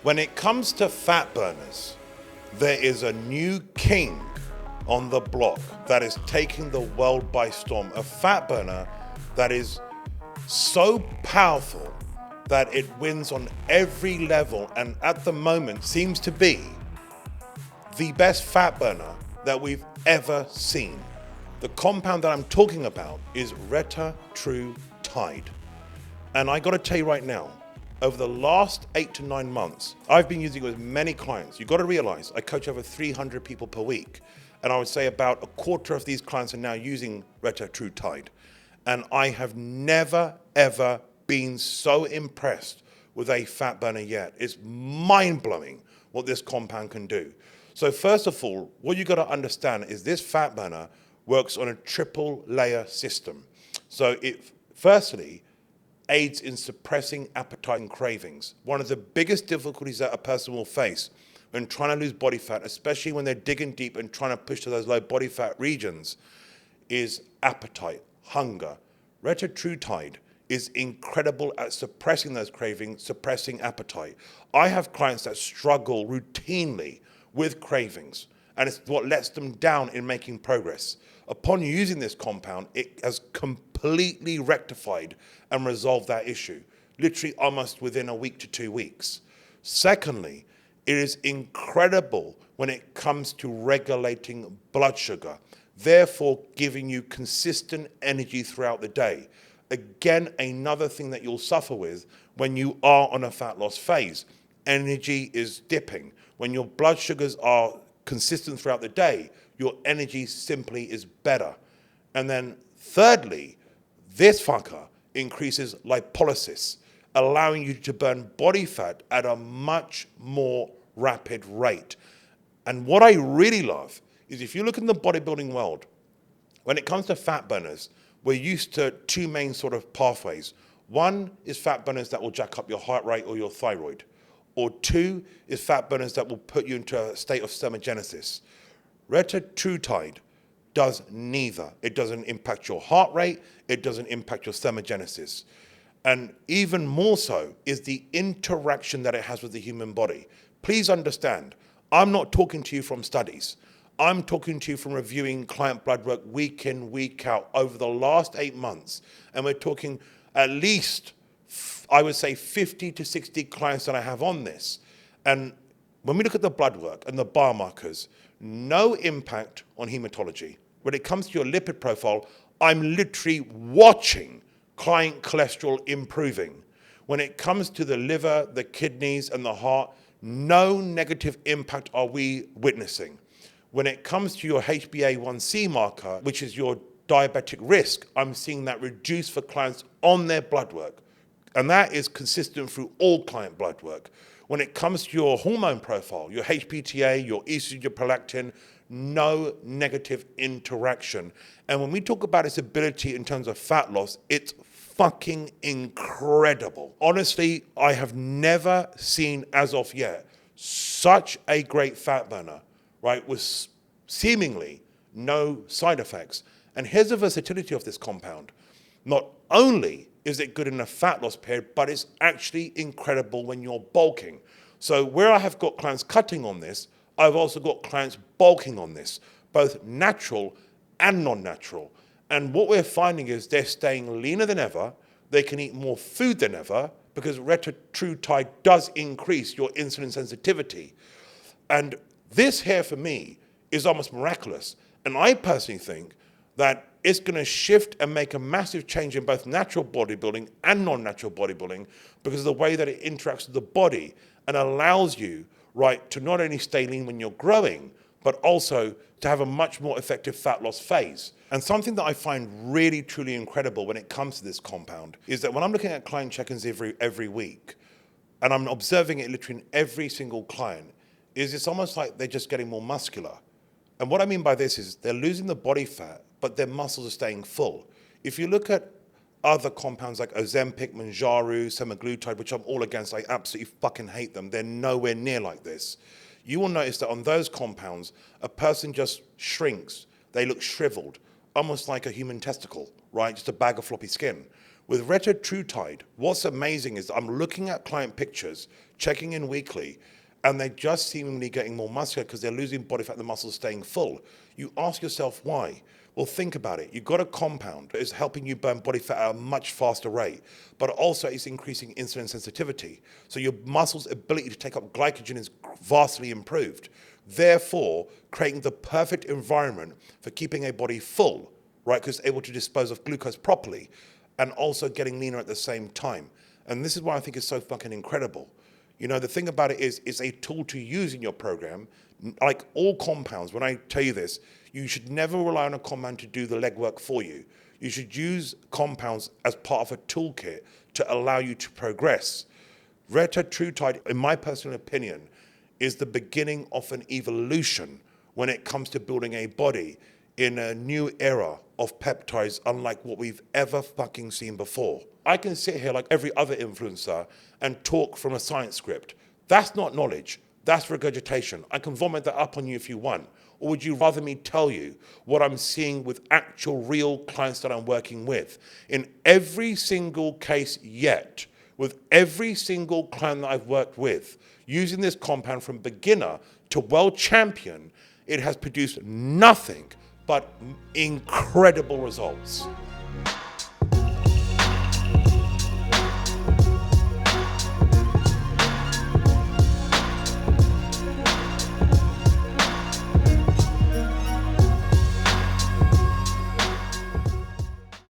When it comes to fat burners, there is a new king on the block that is taking the world by storm. A fat burner that is so powerful that it wins on every level, and at the moment seems to be the best fat burner that we've ever seen. The compound that I'm talking about is Retatrutide. And I gotta tell you right now, over the last 8 to 9 months, I've been using it with many clients. You've got to realize I coach over 300 people per week. And I would say about a quarter of these clients are now using Retatrutide. And I have never, ever been so impressed with a fat burner yet. It's mind-blowing what this compound can do. So first of all, what you got to understand is this fat burner works on a triple layer system. So it firstly aids in suppressing appetite and cravings. One of the biggest difficulties that a person will face when trying to lose body fat, especially when they're digging deep and trying to push to those low body fat regions, is appetite, hunger. Retatrutide is incredible at suppressing those cravings, suppressing appetite. I have clients that struggle routinely with cravings, and it's what lets them down in making progress. Upon using this compound, it has completely rectified and resolved that issue, literally almost within a week to 2 weeks. Secondly, it is incredible when it comes to regulating blood sugar, therefore giving you consistent energy throughout the day. Again, another thing that you'll suffer with when you are on a fat loss phase. Energy is dipping. When your blood sugars are consistent throughout the day, your energy simply is better. And then thirdly, this fucker increases lipolysis, allowing you to burn body fat at a much more rapid rate. And what I really love is if you look in the bodybuilding world, when it comes to fat burners, we're used to two main sort of pathways. One is fat burners that will jack up your heart rate or your thyroid. Or two is fat burners that will put you into a state of thermogenesis. Retatrutide does neither. It doesn't impact your heart rate, it doesn't impact your thermogenesis. And even more so is the interaction that it has with the human body. Please understand, I'm not talking to you from studies. I'm talking to you from reviewing client blood work week in, week out over the last 8 months. And we're talking at least, I would say 50 to 60 clients that I have on this. And when we look at the blood work and the biomarkers, no impact on hematology. When it comes to your lipid profile, I'm literally watching client cholesterol improving. When it comes to the liver, the kidneys, and the heart, no negative impact are we witnessing. When it comes to your HbA1c marker, which is your diabetic risk, I'm seeing that reduce for clients on their blood work. And that is consistent through all client blood work. When it comes to your hormone profile, your HPTA, your estrogen, prolactin, no negative interaction. And when we talk about its ability in terms of fat loss, it's fucking incredible. Honestly, I have never seen as of yet such a great fat burner, right, with seemingly no side effects. And here's the versatility of this compound. Not only is it good in a fat loss period, but it's actually incredible when you're bulking. So where I have got clients cutting on this, I've also got clients bulking on this, both natural and non-natural. And what we're finding is they're staying leaner than ever, they can eat more food than ever, because Retatrutide does increase your insulin sensitivity. And this here for me is almost miraculous. And I personally think that it's going to shift and make a massive change in both natural bodybuilding and non-natural bodybuilding because of the way that it interacts with the body and allows you, right, to not only stay lean when you're growing, but also to have a much more effective fat loss phase. And something that I find really, truly incredible when it comes to this compound is that when I'm looking at client check-ins every week, and I'm observing it literally in every single client, is it's almost like they're just getting more muscular. And what I mean by this is they're losing the body fat, but their muscles are staying full. If you look at other compounds like Ozempic, Mounjaro, semaglutide, which I'm all against, I absolutely fucking hate them. They're nowhere near like this. You will notice that on those compounds, a person just shrinks. They look shriveled, almost like a human testicle, right? Just a bag of floppy skin. With Retatrutide, what's amazing is I'm looking at client pictures, checking in weekly, and they're just seemingly getting more muscular because they're losing body fat, the muscles staying full. You ask yourself why? Well, think about it. You've got a compound that is helping you burn body fat at a much faster rate, but also it's increasing insulin sensitivity. So your muscles' ability to take up glycogen is vastly improved. Therefore, creating the perfect environment for keeping a body full, right? Because it's able to dispose of glucose properly and also getting leaner at the same time. And this is why I think it's so fucking incredible. You know, the thing about it is, it's a tool to use in your program. Like all compounds, when I tell you this, you should never rely on a compound to do the legwork for you. You should use compounds as part of a toolkit to allow you to progress. Retatrutide, in my personal opinion, is the beginning of an evolution when it comes to building a body in a new era of peptides, unlike what we've ever fucking seen before. I can sit here like every other influencer and talk from a science script. That's not knowledge, that's regurgitation. I can vomit that up on you if you want. Or would you rather me tell you what I'm seeing with actual real clients that I'm working with? In every single case yet, with every single client that I've worked with, using this compound from beginner to world champion, it has produced nothing but incredible results.